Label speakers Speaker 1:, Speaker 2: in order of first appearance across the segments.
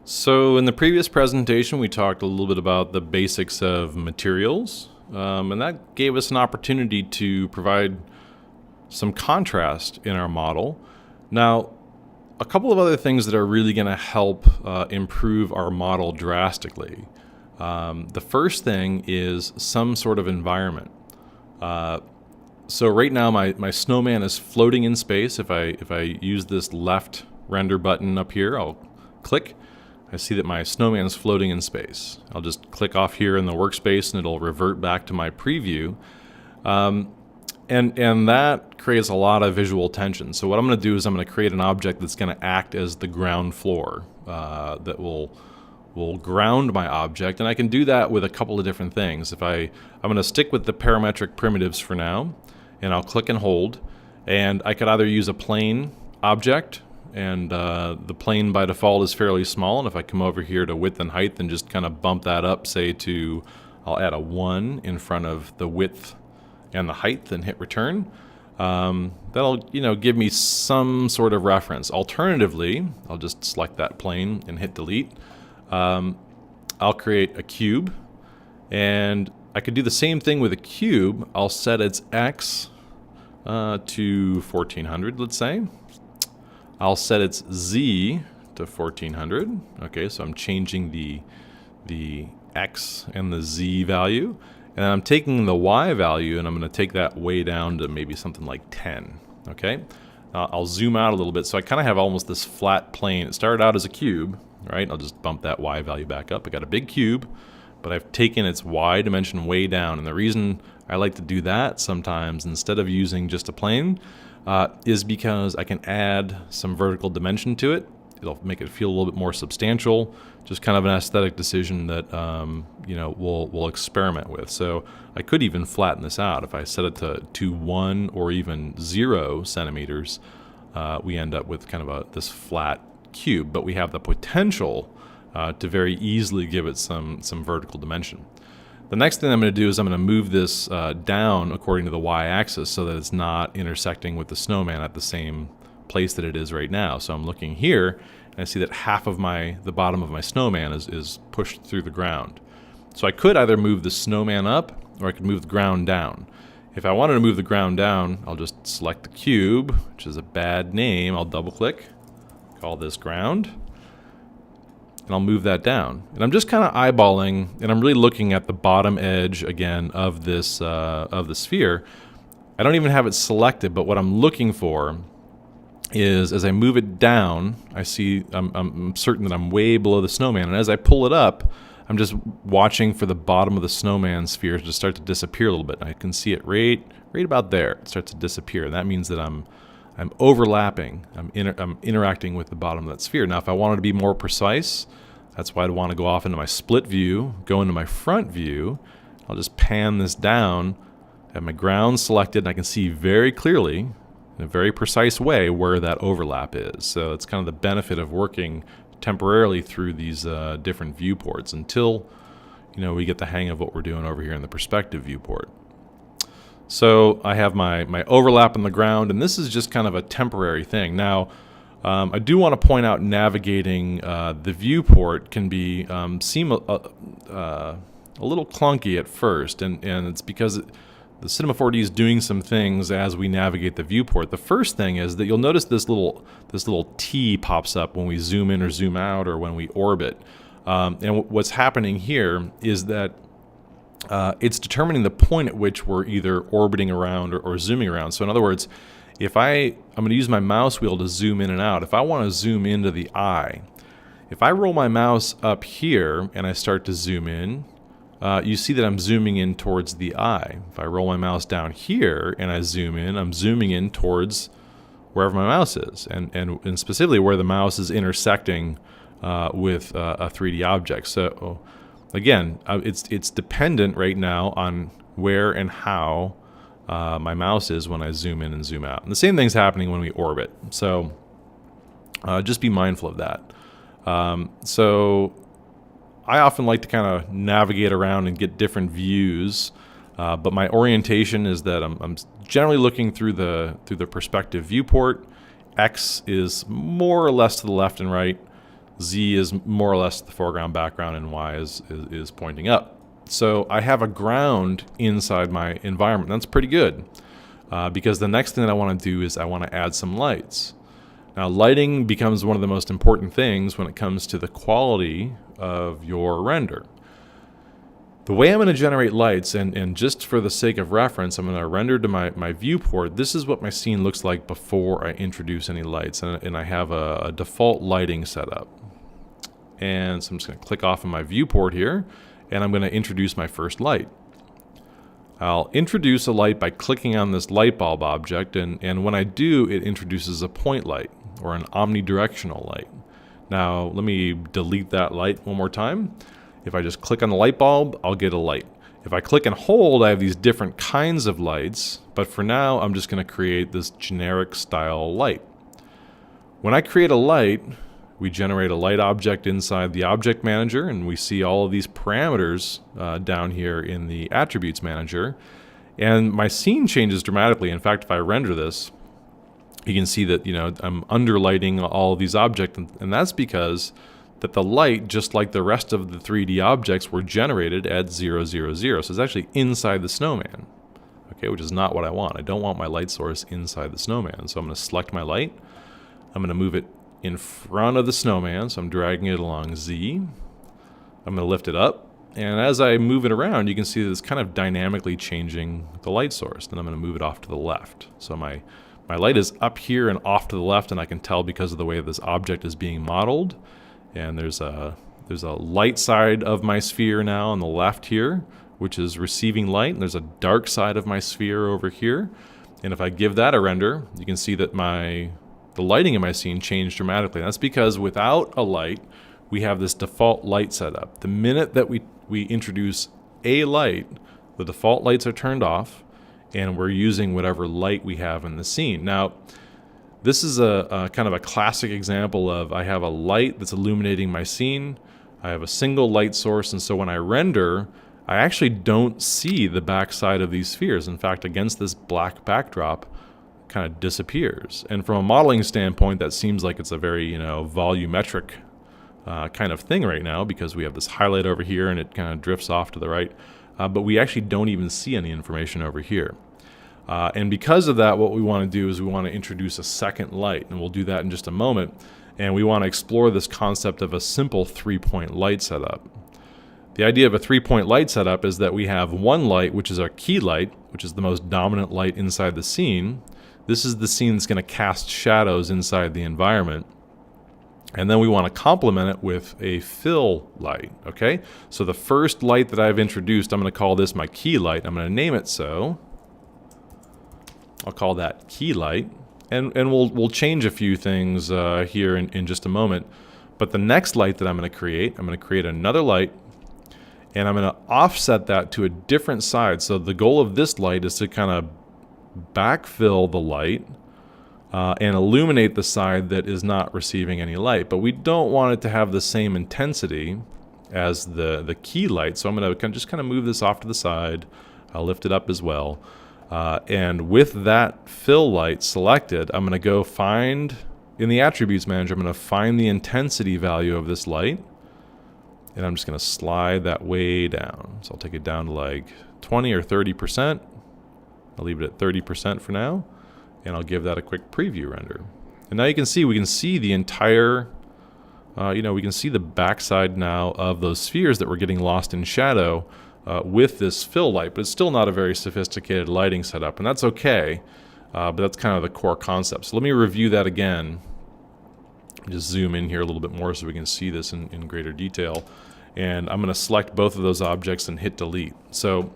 Speaker 1: So in the previous presentation, we talked a little bit about the basics of materials, and that gave us an opportunity to provide some contrast in our model. Now, a couple of other things that are really going to help improve our model drastically. The first thing is some sort of environment. So right now my snowman is floating in space. If I use this left render button up here, I'll click. I see that my snowman is floating in space. I'll just click off here in the workspace and it'll revert back to my preview. And that creates a lot of visual tension. So what I'm going to do is I'm going to create an object that's going to act as the ground floor that will ground my object. And I can do that with a couple of different things. I'm going to stick with the parametric primitives for now, and I'll click and hold. And I could either use a plane object, and the plane by default is fairly small, and if I come over here to width and height and just kind of bump that up, say I'll add a 1 in front of the width and the height and hit return, that'll give me some sort of reference. Alternatively, I'll just select that plane and hit delete. I'll create a cube, and I could do the same thing with a cube. I'll set its X to 1400, let's say. I'll set its Z to 1400. Okay, so I'm changing the X and the Z value. And I'm taking the Y value and I'm going to take that way down to maybe something like 10. Okay, I'll zoom out a little bit. So I kind of have almost this flat plane. It started out as a cube, right? I'll just bump that Y value back up. I got a big cube, but I've taken its Y dimension way down. And the reason I like to do that sometimes instead of using just a plane is because I can add some vertical dimension to it. It'll make it feel a little bit more substantial, just kind of an aesthetic decision that we'll experiment with. So I could even flatten this out. If I set it to 1 or even 0 centimeters, we end up with kind of this flat cube, but we have the potential to very easily give it some vertical dimension. The next thing I'm going to do is I'm going to move this down according to the y-axis so that it's not intersecting with the snowman at the same place that it is right now. So I'm looking here and I see that half of the bottom of my snowman is pushed through the ground. So I could either move the snowman up or I could move the ground down. If I wanted to move the ground down, I'll just select the cube, which is a bad name. I'll double click, call this ground, and I'll move that down. And I'm just kind of eyeballing, and I'm really looking at the bottom edge again of this of the sphere. I don't even have it selected, but what I'm looking for is as I move it down, I see I'm certain that I'm way below the snowman, and as I pull it up, I'm just watching for the bottom of the snowman sphere to start to disappear a little bit. And I can see it right about there. It starts to disappear, and that means that I'm overlapping. I'm interacting with the bottom of that sphere. Now, if I wanted to be more precise, that's why I'd want to go off into my split view, go into my front view. I'll just pan this down, have my ground selected, and I can see very clearly, in a very precise way, where that overlap is. So it's kind of the benefit of working temporarily through these different viewports until we get the hang of what we're doing over here in the perspective viewport. So I have my overlap on the ground, and this is just kind of a temporary thing. Now, I do want to point out navigating the viewport can seem a little clunky at first, and it's because the Cinema 4D is doing some things as we navigate the viewport. The first thing is that you'll notice this little T pops up when we zoom in or zoom out or when we orbit. And what's happening here is that it's determining the point at which we're either orbiting around or zooming around. So in other words, if I'm going to use my mouse wheel to zoom in and out. If I want to zoom into the eye, if I roll my mouse up here and I start to zoom in, you see that I'm zooming in towards the eye. If I roll my mouse down here and I zoom in, I'm zooming in towards wherever my mouse is, and specifically where the mouse is intersecting with a 3D object. So again, it's dependent right now on where and how my mouse is when I zoom in and zoom out. And the same thing's happening when we orbit. So just be mindful of that. So I often like to kind of navigate around and get different views, but my orientation is that I'm generally looking through the perspective viewport. X is more or less to the left and right. Z is more or less the foreground background, and Y is pointing up. So I have a ground inside my environment. That's pretty good because the next thing that I want to do is I want to add some lights. Now, lighting becomes one of the most important things when it comes to the quality of your render. The way I'm going to generate lights, and just for the sake of reference, I'm going to render to my viewport. This is what my scene looks like before I introduce any lights, and I have a default lighting set up. And so I'm just going to click off of my viewport here, and I'm going to introduce my first light. I'll introduce a light by clicking on this light bulb object, and when I do, it introduces a point light, or an omnidirectional light. Now, let me delete that light one more time. If I just click on the light bulb, I'll get a light. If I click and hold, I have these different kinds of lights, but for now, I'm just going to create this generic style light. When I create a light, we generate a light object inside the object manager, and we see all of these parameters down here in the attributes manager. And my scene changes dramatically. In fact, if I render this, you can see that, I'm underlighting all of these objects, and that's because that the light, just like the rest of the 3D objects, were generated at 0, 0, 0. So it's actually inside the snowman, okay, which is not what I want. I don't want my light source inside the snowman. So I'm going to select my light. I'm going to move it in front of the snowman, so I'm dragging it along Z. I'm going to lift it up, and as I move it around, you can see that it's kind of dynamically changing the light source. Then I'm going to move it off to the left. So my light is up here and off to the left, and I can tell because of the way this object is being modeled. And there's a light side of my sphere now on the left here, which is receiving light, and there's a dark side of my sphere over here. And if I give that a render, you can see that the lighting in my scene changed dramatically. And that's because without a light, we have this default light setup. The minute that we introduce a light, the default lights are turned off, and we're using whatever light we have in the scene. Now, this is a kind of a classic example of I have a light that's illuminating my scene. I have a single light source, and so when I render, I actually don't see the backside of these spheres. In fact, against this black backdrop, kind of disappears. And from a modeling standpoint, that seems like it's a very, volumetric kind of thing right now, because we have this highlight over here and it kind of drifts off to the right. But we actually don't even see any information over here. And because of that, what we want to do is we want to introduce a second light, and we'll do that in just a moment. And we want to explore this concept of a simple 3-point light setup. The idea of a 3-point light setup is that we have one light, which is our key light, which is the most dominant light inside the scene. This is the scene that's going to cast shadows inside the environment. And then we want to complement it with a fill light, okay? So the first light that I've introduced, I'm going to call this my key light. I'm going to name it so. I'll call that key light. And we'll change a few things here in just a moment. But the next light that I'm going to create another light, and I'm going to offset that to a different side. So the goal of this light is to kind of backfill the light and illuminate the side that is not receiving any light. But we don't want it to have the same intensity as the key light. So I'm going to just kind of move this off to the side. I'll lift it up as well. And with that fill light selected, I'm going to go find, in the attributes manager, I'm going to find the intensity value of this light. And I'm just going to slide that way down. So I'll take it down to like 20 or 30%. I'll leave it at 30% for now. And I'll give that a quick preview render. And now you can see, we can see the entire, we can see the backside now of those spheres that were getting lost in shadow with this fill light. But it's still not a very sophisticated lighting setup, and that's okay. But that's kind of the core concept. So let me review that again. Just zoom in here a little bit more so we can see this in greater detail. And I'm going to select both of those objects and hit delete. So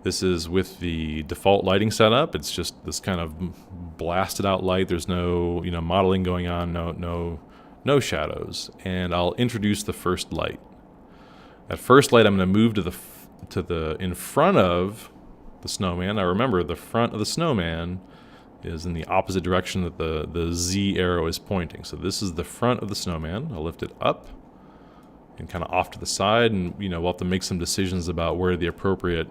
Speaker 1: this is with the default lighting setup. It's just this kind of blasted out light. There's no modeling going on, no shadows. And I'll introduce the first light. That first light I'm going to move to the in front of the snowman. Now remember, the front of the snowman is in the opposite direction that the Z arrow is pointing. So this is the front of the snowman. I'll lift it up and kind of off to the side, and we'll have to make some decisions about where the appropriate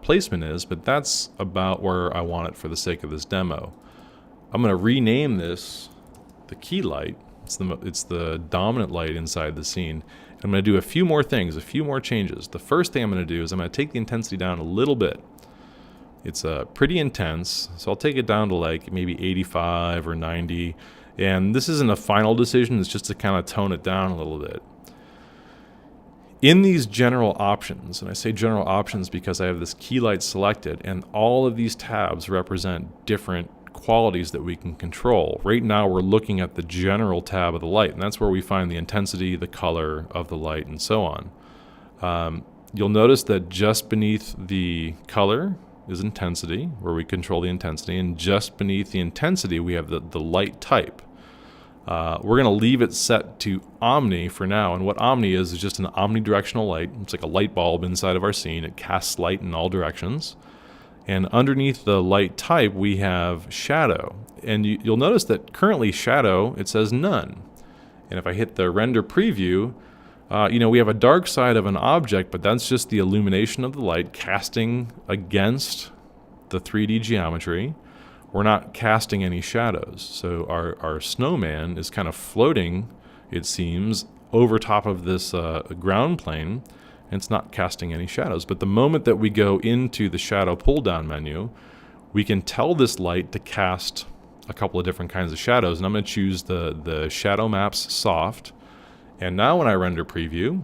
Speaker 1: placement is, but that's about where I want it for the sake of this demo. I'm going to rename this the key light, It's the dominant light inside the scene. I'm going to do a few more things, a few more changes. The first thing I'm going to do is I'm going to take the intensity down a little bit. It's pretty intense, so I'll take it down to like maybe 85 or 90. And this isn't a final decision, it's just to kind of tone it down a little bit. In these general options, and I say general options because I have this key light selected, and all of these tabs represent different qualities that we can control. Right now we're looking at the general tab of the light, and that's where we find the intensity, the color of the light, and so on. You'll notice that just beneath the color is intensity, where we control the intensity, and just beneath the intensity we have the light type. We're going to leave it set to omni for now, and what omni is just an omnidirectional light. It's like a light bulb inside of our scene. It casts light in all directions. And underneath the light type we have shadow, and you'll notice that currently shadow, it says none. And if I hit the render preview, we have a dark side of an object, but that's just the illumination of the light casting against the 3D geometry. We're not casting any shadows. So our snowman is kind of floating, it seems, over top of this ground plane, and it's not casting any shadows. But the moment that we go into the shadow pull-down menu, we can tell this light to cast a couple of different kinds of shadows, and I'm going to choose the shadow maps soft. And now when I render preview,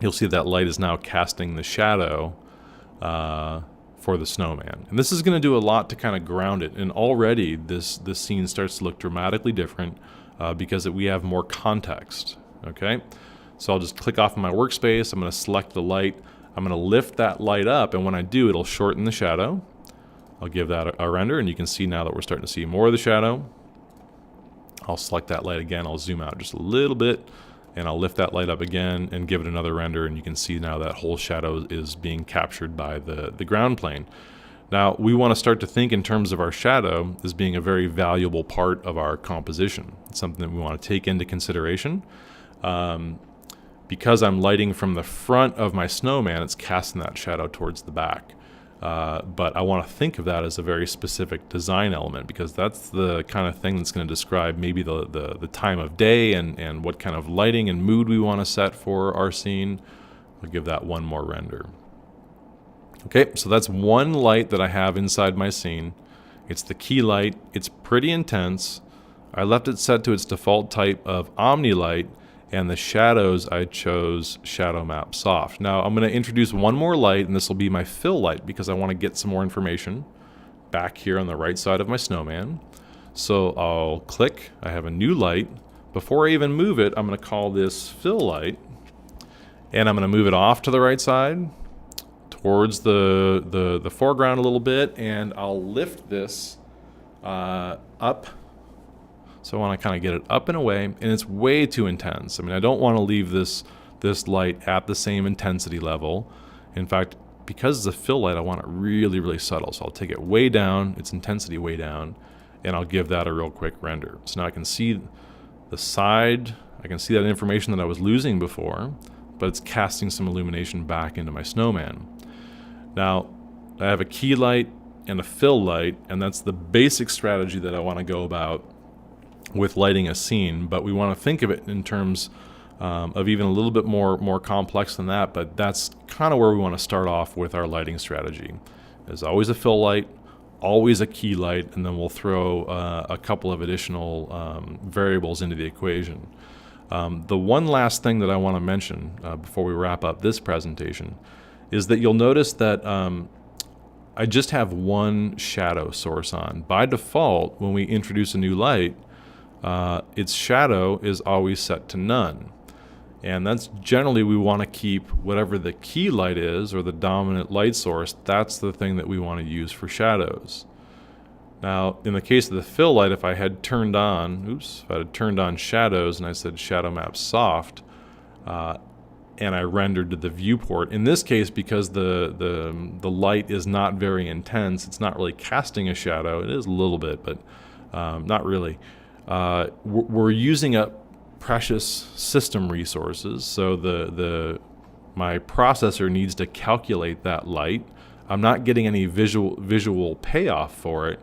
Speaker 1: you'll see that light is now casting the shadow for the snowman. And this is going to do a lot to kind of ground it. And already this scene starts to look dramatically different because we have more context. Okay, so I'll just click off of my workspace. I'm going to select the light. I'm going to lift that light up, and when I do, it'll shorten the shadow. I'll give that a render, and you can see now that we're starting to see more of the shadow. I'll select that light again. I'll zoom out just a little bit, and I'll lift that light up again and give it another render, and you can see now that whole shadow is being captured by the ground plane. Now, we want to start to think in terms of our shadow as being a very valuable part of our composition. It's something that we want to take into consideration. Because I'm lighting from the front of my snowman, it's casting that shadow towards the back. But I want to think of that as a very specific design element, because that's the kind of thing that's going to describe maybe the time of day and what kind of lighting and mood we want to set for our scene. I'll give that one more render. Okay, so that's one light that I have inside my scene. It's the key light. It's pretty intense. I left it set to its default type of Omni light, and the shadows I chose shadow map soft. Now I'm going to introduce one more light, and this will be my fill light because I want to get some more information back here on the right side of my snowman. So I'll click, I have a new light. Before I even move it, I'm going to call this fill light, and I'm going to move it off to the right side towards the foreground a little bit, and I'll lift this up. So I want to kind of get it up and away, and it's way too intense. I mean, I don't want to leave this light at the same intensity level. In fact, because it's a fill light, I want it really, really subtle. So I'll take it way down, its intensity way down, and I'll give that a real quick render. So now I can see the side, I can see that information that I was losing before, but it's casting some illumination back into my snowman. Now, I have a key light and a fill light, and that's the basic strategy that I want to go about with lighting a scene, but we want to think of it in terms of even a little bit more complex than that, but that's kind of where we want to start off with our lighting strategy. There's always a fill light, always a key light, and then we'll throw a couple of additional variables into the equation. The one last thing that I want to mention before we wrap up this presentation is that you'll notice that I just have one shadow source on. By default, when we introduce a new light, its shadow is always set to none. And that's generally, we want to keep whatever the key light is, or the dominant light source, that's the thing that we want to use for shadows. Now, in the case of the fill light, if I had turned on, if I had turned on shadows and I said shadow map soft, and I rendered to the viewport, in this case, because the light is not very intense, it's not really casting a shadow. It is a little bit, but not really. We're using up precious system resources, so my processor needs to calculate that light. I'm not getting any visual payoff for it,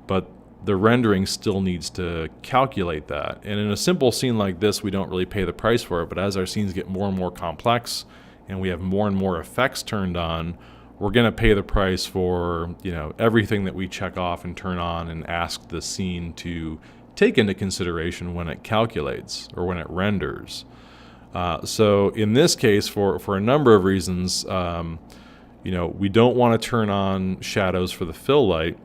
Speaker 1: but the rendering still needs to calculate that. And in a simple scene like this, we don't really pay the price for it, but as our scenes get more and more complex and we have more and more effects turned on, we're going to pay the price for, you know, everything that we check off and turn on and ask the scene to take into consideration when it calculates or when it renders. So in this case, for a number of reasons, you know, we don't want to turn on shadows for the fill light.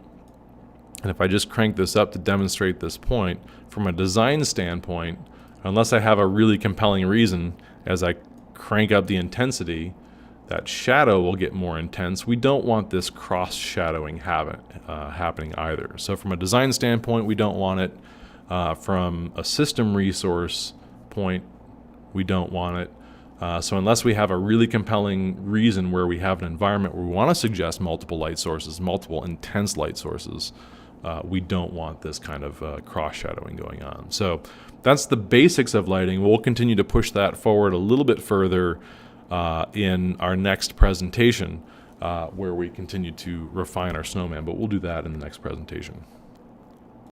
Speaker 1: And if I just crank this up to demonstrate this point, from a design standpoint, unless I have a really compelling reason, as I crank up the intensity, that shadow will get more intense. We don't want this cross-shadowing happening either. So from a design standpoint, we don't want it. From a system resource point, we don't want it. So unless we have a really compelling reason where we have an environment where we want to suggest multiple light sources, multiple intense light sources, we don't want this kind of cross-shadowing going on. So that's the basics of lighting. We'll continue to push that forward a little bit further in our next presentation, where we continue to refine our snowman, but we'll do that in the next presentation.